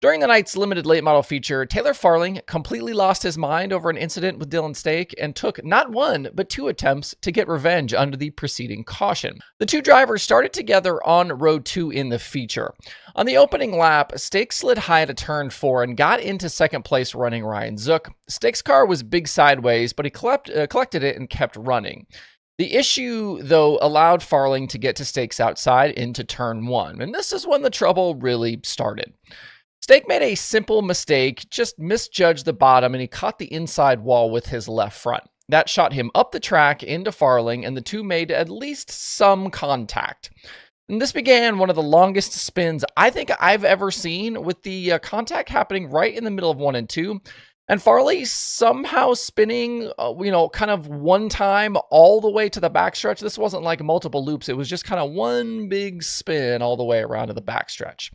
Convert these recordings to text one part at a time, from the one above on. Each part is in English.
During the night's limited late model feature, Taylor Farling completely lost his mind over an incident with Dylan Stake and took not one, but two attempts to get revenge under the preceding caution. The two drivers started together on row 2 in the feature. On the opening lap, Stake slid high at a turn 4 and got into second place running Ryan Zook. Stake's car was big sideways, but he collected it and kept running. The issue, though, allowed Farling to get to Stake's outside into turn 1, and this is when the trouble really started. Stake made a simple mistake, just misjudged the bottom, and he caught the inside wall with his left front. That shot him up the track into Farling, and the two made at least some contact. And this began one of the longest spins I think I've ever seen, with the contact happening right in the middle of 1 and 2, and Farley somehow spinning, kind of one time all the way to the backstretch. This wasn't like multiple loops. It was just kind of one big spin all the way around to the backstretch.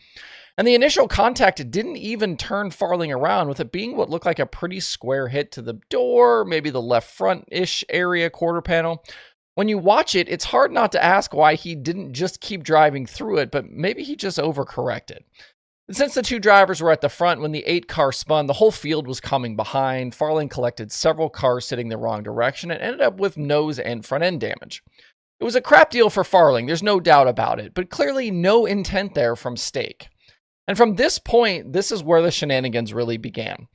And the initial contact didn't even turn Farling around, with it being what looked like a pretty square hit to the door, maybe the left front-ish area quarter panel. When you watch it, it's hard not to ask why he didn't just keep driving through it, but maybe he just overcorrected. And since the two drivers were at the front when the 8 car spun, the whole field was coming behind. Farling collected several cars sitting the wrong direction and ended up with nose and front end damage. It was a crap deal for Farling, there's no doubt about it, but clearly no intent there from Stake. And from this point, this is where the shenanigans really began.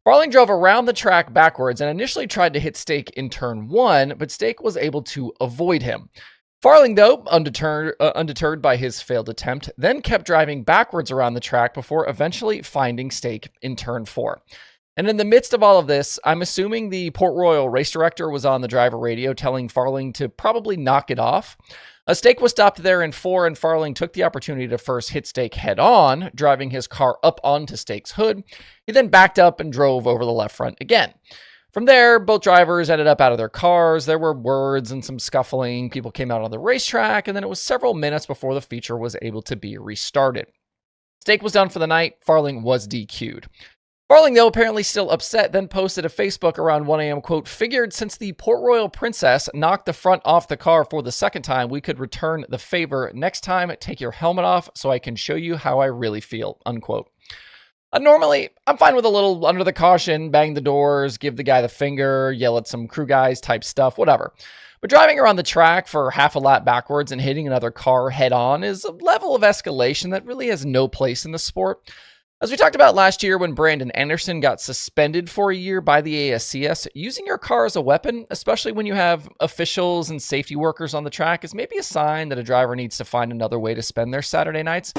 Farling drove around the track backwards and initially tried to hit Stake in turn 1, but Stake was able to avoid him. Farling, though, undeterred by his failed attempt, then kept driving backwards around the track before eventually finding Stake in turn 4. And in the midst of all of this, I'm assuming the Port Royal race director was on the driver radio telling Farling to probably knock it off. A Stake was stopped there in 4, and Farling took the opportunity to first hit Stake head-on, driving his car up onto Stake's hood. He then backed up and drove over the left front again. From there, both drivers ended up out of their cars. There were words and some scuffling. People came out on the racetrack, and then it was several minutes before the feature was able to be restarted. Stake was done for the night. Farling was DQ'd. Farling, though, apparently still upset, then posted a Facebook around 1 a.m., quote, "Figured since the Port Royal Princess knocked the front off the car for the second time, we could return the favor. Next time, take your helmet off so I can show you how I really feel," unquote. Normally, I'm fine with a little under the caution, bang the doors, give the guy the finger, yell at some crew guys type stuff, whatever. But driving around the track for half a lap backwards and hitting another car head on is a level of escalation that really has no place in the sport. As we talked about last year when Brandon Anderson got suspended for a year by the ASCS, using your car as a weapon, especially when you have officials and safety workers on the track, is maybe a sign that a driver needs to find another way to spend their Saturday nights.